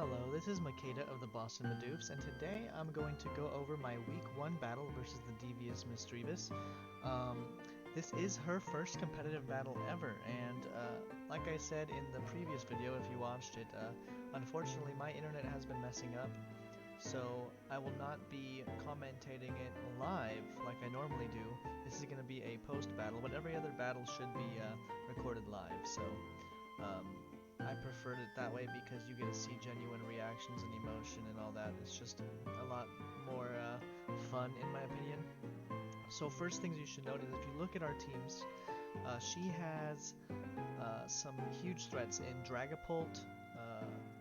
Hello, this is Makeda of the Boston Bidoofs, and today I'm going to go over my Week 1 battle versus the Devious Misdreavus. This is her first competitive battle ever, and like I said in the previous video, if you watched it, unfortunately my internet has been messing up, so I will not be commentating it live like I normally do. This is going to be a post-battle, but every other battle should be recorded live, so I preferred it that way because you get to see genuine reactions and emotion and all that. It's just a lot more fun in my opinion. So first things you should note is if you look at our teams, she has some huge threats in Dragapult,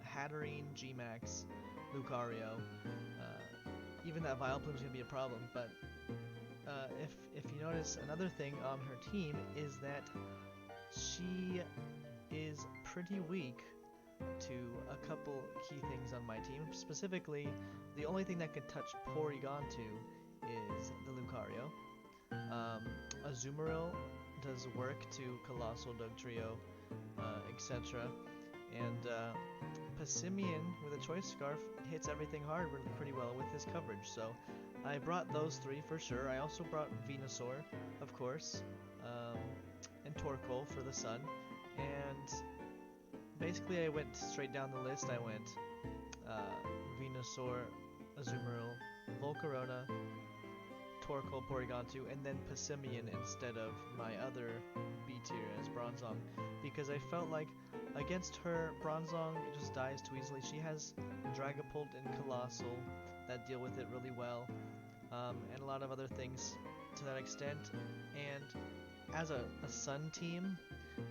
Hatterene, Gmax, Lucario. Even that Vileplume is going to be a problem, but if you notice, another thing on her team is that she is pretty weak to a couple key things on my team. Specifically, the only thing that could touch Porygontu is the Lucario. Azumarill does work to Colossal, Dugtrio, etc. And Passimian with a Choice Scarf hits everything hard pretty well with his coverage. So I brought those three for sure. I also brought Venusaur, of course, and Torkoal for the Sun. And basically I went straight down the list. I went Venusaur, Azumarill, Volcarona, Torkoal, Porygontu, and then Passimian instead of my other B tier as Bronzong, because I felt like against her, Bronzong just dies too easily. She has Dragapult and Colossal that deal with it really well, and a lot of other things to that extent. And as a Sun team,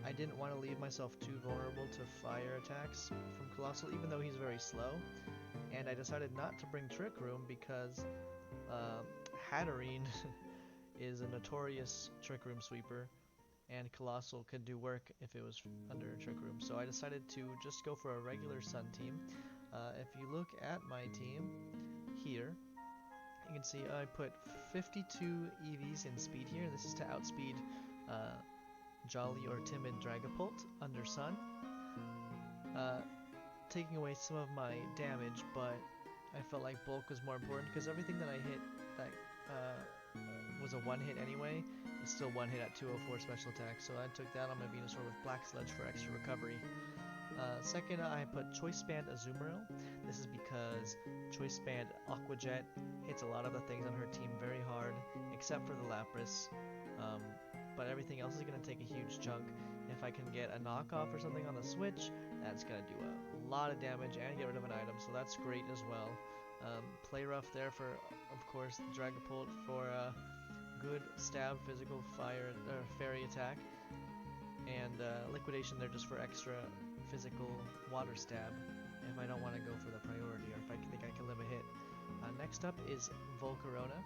I didn't want to leave myself too vulnerable to fire attacks from Colossal, even though he's very slow. And I decided not to bring Trick Room because Hatterene is a notorious Trick Room sweeper, and Colossal could do work if it was under Trick Room. So I decided to just go for a regular Sun team. If you look at my team here, you can see I put 52 EVs in speed here. This is to outspeed Jolly or Timid Dragapult under Sun, taking away some of my damage, but I felt like bulk was more important because everything that I hit that was a one hit anyway is still one hit at 204 special attack, so I took that on my Venusaur with Black Sledge for extra recovery. Second, I put Choice Band Azumarill. This is because Choice Band Aqua Jet hits a lot of the things on her team very hard, except for the Lapras. But everything else is going to take a huge chunk. If I can get a knockoff or something on the switch, that's going to do a lot of damage and get rid of an item, so that's great as well. Play rough there for, of course, the Dragapult for a good stab, physical, fire, or fairy attack, and liquidation there just for extra physical water stab if I don't want to go for the priority or if I think I can live a hit. Next up is Volcarona.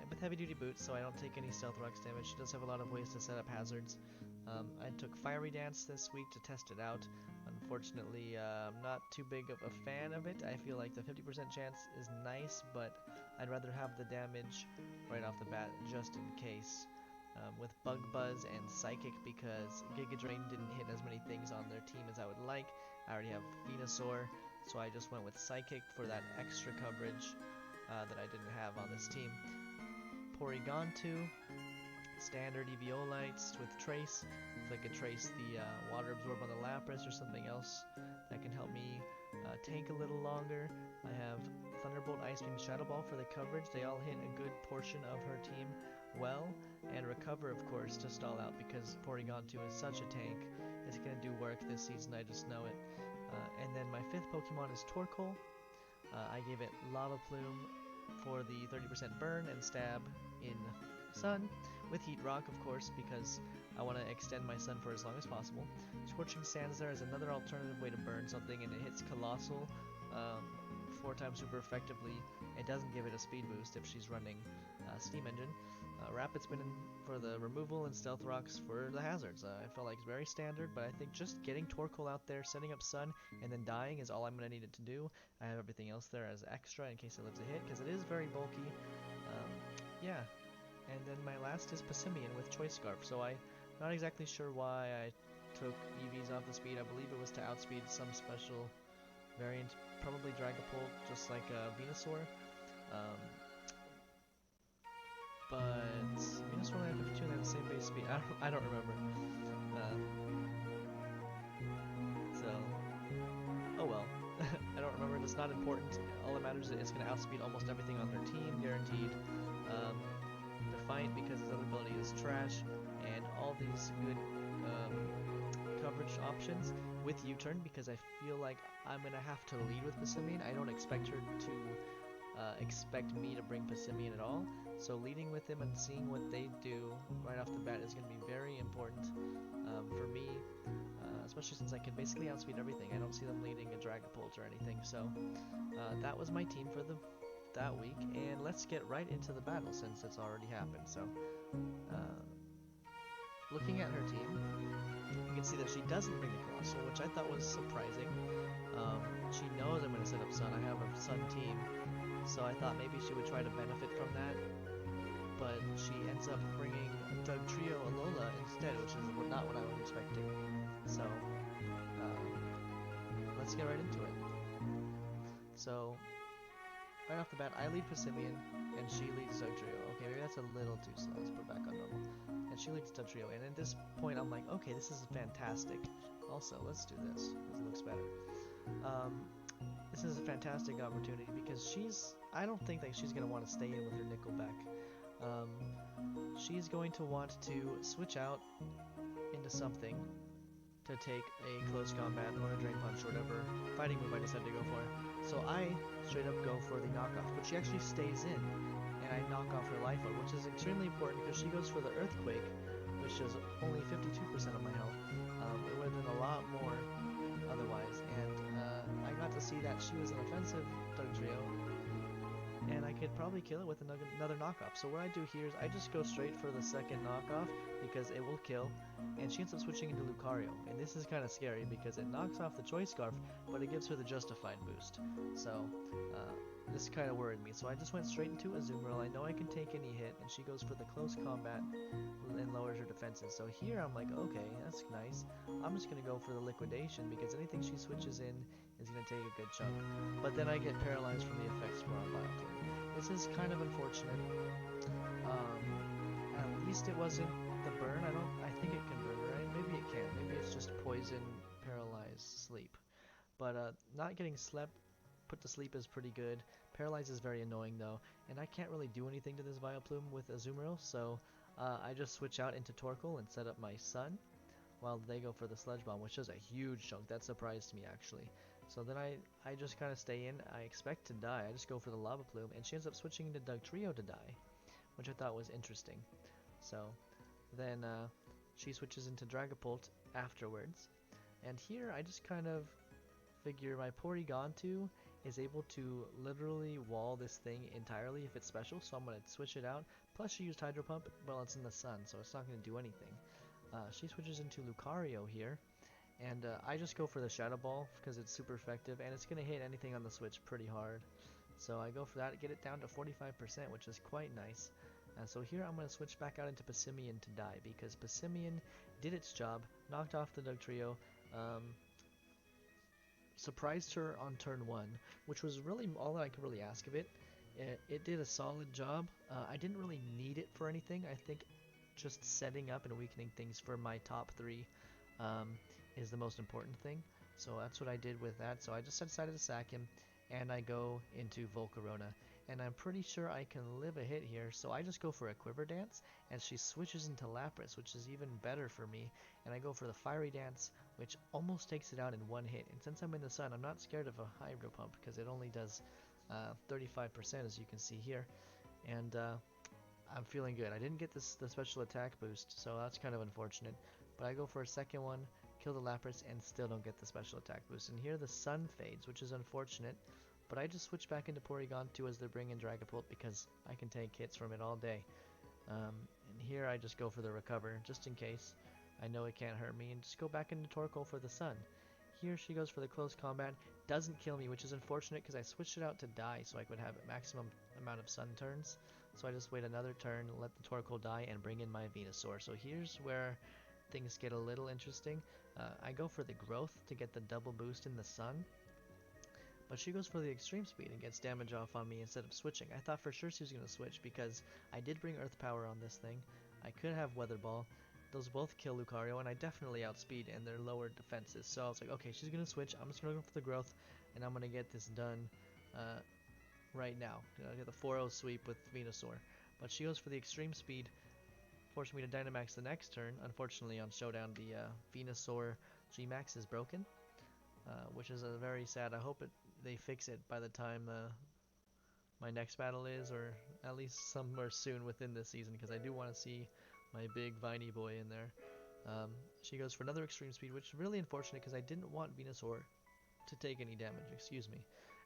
With heavy duty boots, so I don't take any stealth rocks damage. She does have a lot of ways to set up hazards. I took Fiery Dance this week to test it out. Unfortunately, I'm not too big of a fan of it. I feel like the 50% chance is nice, but I'd rather have the damage right off the bat just in case. With Bug Buzz and Psychic, because Giga Drain didn't hit as many things on their team as I would like. I already have Venusaur, so I just went with Psychic for that extra coverage that I didn't have on this team. Porygontu, standard Eviolites with Trace. If I could trace the Water Absorb on the Lapras or something else that can help me tank a little longer. I have Thunderbolt, Ice Beam, Shadow Ball for the coverage. They all hit a good portion of her team well. And Recover, of course, to stall out because Porygontu is such a tank. It's going to do work this season, I just know it. And then my fifth Pokemon is Torkoal. I gave it Lava Plume for the 30% burn and stab in Sun, with Heat Rock, of course, because I want to extend my Sun for as long as possible. Scorching Sands there is another alternative way to burn something, and it hits Colossal 4 times super effectively. It doesn't give it a speed boost if she's running Steam Engine. Rapid Spin for the removal and Stealth Rocks for the hazards. I felt like it's very standard, but I think just getting Torkoal out there, setting up Sun, and then dying is all I'm going to need it to do. I have everything else there as extra in case it lives a hit, because it is very bulky. Yeah. And then my last is Passimian with Choice Scarf, so I'm not exactly sure why I took EVs off the speed. I believe it was to outspeed some special variant, probably Dragapult, just like Venusaur. Um, but Venusaur only had 52 and they have the same base speed. I don't remember. Uh, so, oh well. I don't remember. It's not important. All that matters is it's going to outspeed almost everything on their team, guaranteed. Um, Defiant because his other ability is trash, and all these good coverage options with U-turn because I feel like I'm going to have to lead with Passimian. I don't expect her to expect me to bring Passimian at all. So leading with him and seeing what they do right off the bat is going to be very important for me, especially since I can basically outspeed everything. I don't see them leading a Dragapult or anything. So that was my team for that week, and let's get right into the battle since it's already happened. So uh, looking at her team, you can see that she doesn't bring the Colossal, which I thought was surprising. She knows I'm going to set up Sun. I have a Sun team, so I thought maybe she would try to benefit from that, but she ends up bringing Doug Trio Alola instead, which is not what I was expecting. So let's get right into it. So right off the bat, I lead Passimian, and she leads Doug Trio. Okay, maybe that's a little too slow. Let's put it back on normal. And she leads Doug Trio, and at this point, I'm like, okay, this is fantastic. Also, let's do this, because it looks better. This is a fantastic opportunity because I don't think that she's going to want to stay in with her Nickelback. She's going to want to switch out into something to take a close combat or a Drain Punch or whatever fighting move I decided to go for. So I straight up go for the knockoff, but she actually stays in, and I knock off her Life Orb, which is extremely important because she goes for the Earthquake, which is only 52% of my health. It would have been a lot more otherwise, and I got to see that she was an offensive Dugtrio, and I could probably kill it with another knockoff. So what I do here is I just go straight for the second knockoff because it will kill, and she ends up switching into Lucario, and this is kind of scary because it knocks off the Choice Scarf, but it gives her the Justified boost. So this kind of worried me, so I just went straight into Azumarill. I know I can take any hit, and she goes for the close combat and lowers her defenses. So here I'm like, okay, that's nice. I'm just going to go for the Liquidation because anything she switches in is going to take a good chunk. But then I get paralyzed from the effects from Bioflame. This is kind of unfortunate. At least it wasn't the burn. I think it can burn, right? Maybe it can. Maybe it's just poison, paralyze, sleep. But not getting put to sleep is pretty good. Paralyze is very annoying though, and I can't really do anything to this Vileplume with Azumarill, so I just switch out into Torkoal and set up my Sun, while they go for the Sludge Bomb, which is a huge chunk. That surprised me actually. So then I just kind of stay in. I expect to die. I just go for the Lava Plume, and she ends up switching into Dugtrio to die, which I thought was interesting. So then she switches into Dragapult afterwards, and here I just kind of figure my Porygon2 is able to literally wall this thing entirely if it's special, so I'm going to switch it out. Plus she used Hydro Pump, well it's in the sun, so it's not going to do anything. She switches into Lucario here, and I just go for the Shadow Ball because it's super effective, and it's going to hit anything on the switch pretty hard. So I go for that, get it down to 45%, which is quite nice. So here I'm going to switch back out into Passimian to die, because Passimian did its job, knocked off the Dugtrio, surprised her on turn 1, which was really all that I could really ask of it. It did a solid job. I didn't really need it for anything. I think just setting up and weakening things for my top 3 is the most important thing. So that's what I did with that. So I just decided to sack him, and I go into Volcarona. And I'm pretty sure I can live a hit here, so I just go for a Quiver Dance, and she switches into Lapras, which is even better for me. And I go for the Fiery Dance, which almost takes it out in one hit. And since I'm in the sun, I'm not scared of a Hydro Pump, because it only does 35%, as you can see here. And I'm feeling good. I didn't get the special attack boost, so that's kind of unfortunate. But I go for a second one, kill the Lapras, and still don't get the special attack boost. And here the sun fades, which is unfortunate. But I just switch back into Porygon 2 as they bring in Dragapult because I can take hits from it all day. And here I just go for the Recover, just in case. I know it can't hurt me, and just go back into Torkoal for the Sun. Here she goes for the close combat, doesn't kill me, which is unfortunate because I switched it out to die so I could have a maximum amount of Sun turns. So I just wait another turn, let the Torkoal die, and bring in my Venusaur. So here's where things get a little interesting. I go for the Growth to get the double boost in the Sun. but she goes for the extreme speed and gets damage off on me instead of switching. I thought for sure she was going to switch because I did bring Earth Power on this thing. I could have Weather Ball. Those both kill Lucario, and I definitely outspeed and they're lower defenses. So I was like, okay, she's going to switch. I'm just going to go for the growth, and I'm going to get this done right now. I get the 4-0 sweep with Venusaur. But she goes for the extreme speed, forcing me to Dynamax the next turn. Unfortunately, on Showdown, the Venusaur G-Max is broken, which is very sad. I hope they fix it by the time my next battle is, or at least somewhere soon within this season, because I do want to see my big Viney boy in there. She goes for another extreme speed, which is really unfortunate because I didn't want Venusaur to take any damage,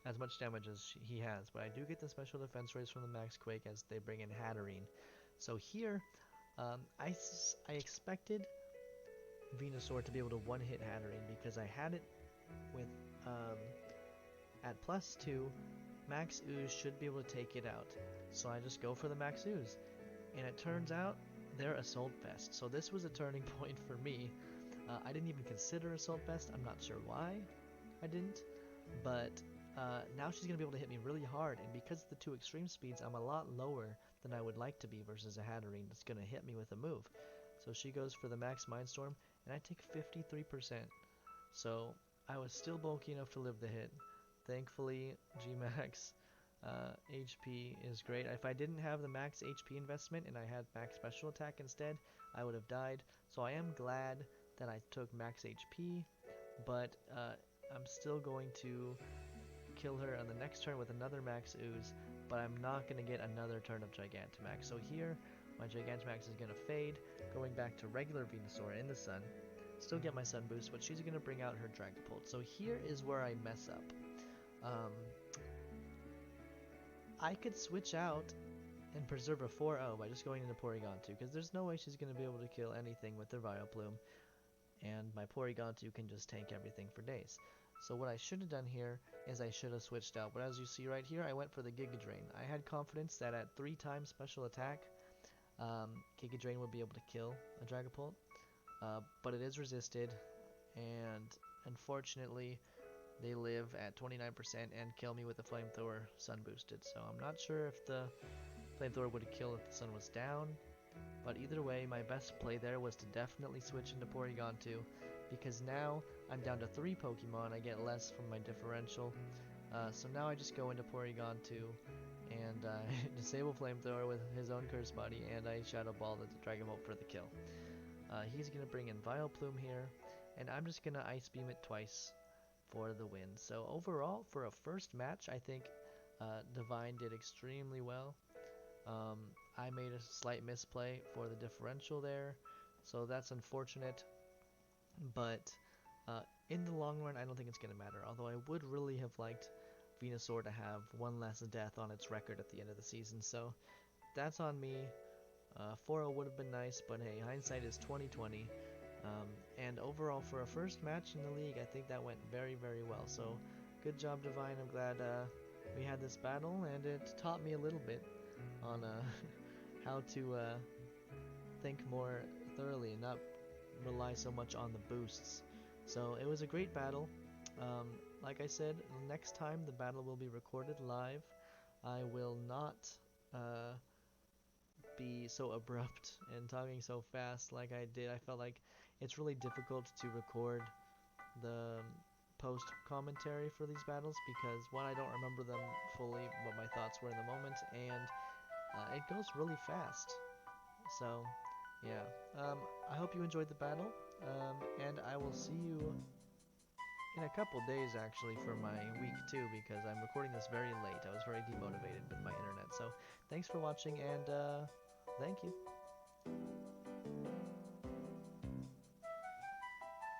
as much damage as he has, but I do get the special defense raise from the Max Quake as they bring in Hatterene. So here, I expected Venusaur to be able to one-hit Hatterene because I had it with, at +2, Max Ooze should be able to take it out. So I just go for the Max Ooze, and it turns out they're Assault Vest. So this was a turning point for me. I didn't even consider Assault Vest. I'm not sure why I didn't, but now she's going to be able to hit me really hard, and because of the 2 extreme speeds, I'm a lot lower than I would like to be versus a Hatterene that's going to hit me with a move. So she goes for the Max Mindstorm, and I take 53%. So I was still bulky enough to live the hit. Thankfully, G-Max HP is great. If I didn't have the max HP investment and I had max special attack instead, I would have died. So I am glad that I took max HP, but I'm still going to kill her on the next turn with another Max Ooze, but I'm not going to get another turn of Gigantamax. So here, my Gigantamax is going to fade, going back to regular Venusaur in the sun. Still get my Sun Boost, but she's going to bring out her Dragapult. So here is where I mess up. I could switch out and preserve a 4-0 by just going into Porygon 2, because there's no way she's going to be able to kill anything with her Vileplume, and my Porygon 2 can just tank everything for days. So what I should have done here is I should have switched out, but as you see right here, I went for the Giga Drain. I had confidence that at 3 times special attack, Giga Drain would be able to kill a Dragapult, but it is resisted, and unfortunately, they live at 29% and kill me with the Flamethrower Sun Boosted. So I'm not sure if the Flamethrower would have killed if the sun was down, but either way, my best play there was to definitely switch into Porygon 2, because now I'm down to 3 Pokemon, I get less from my differential, so now I just go into Porygon 2, and disable Flamethrower with his own Curse Body, and I Shadow Ball the Dragapult for the kill. He's going to bring in Vileplume here, and I'm just going to Ice Beam it twice for the win. So overall, for a first match, I think Divine did extremely well. I made a slight misplay for the differential there, so that's unfortunate, but in the long run, I don't think it's going to matter, although I would really have liked Venusaur to have one less death on its record at the end of the season, so that's on me. 4-0 would have been nice, but hey, hindsight is 20/20. And overall, for a first match in the league, I think that went very, very well. So, good job, Divine. I'm glad we had this battle, and it taught me a little bit on how to think more thoroughly and not rely so much on the boosts. So, it was a great battle. Like I said, next time the battle will be recorded live. I will not be so abrupt and talking so fast like I did. I felt like it's really difficult to record the post commentary for these battles because, one, I don't remember them fully, what my thoughts were in the moment, and it goes really fast. So yeah, I hope you enjoyed the battle, and I will see you in a couple days actually for my week 2, because I'm recording this very late. I was very demotivated with my internet. So thanks for watching, and thank you.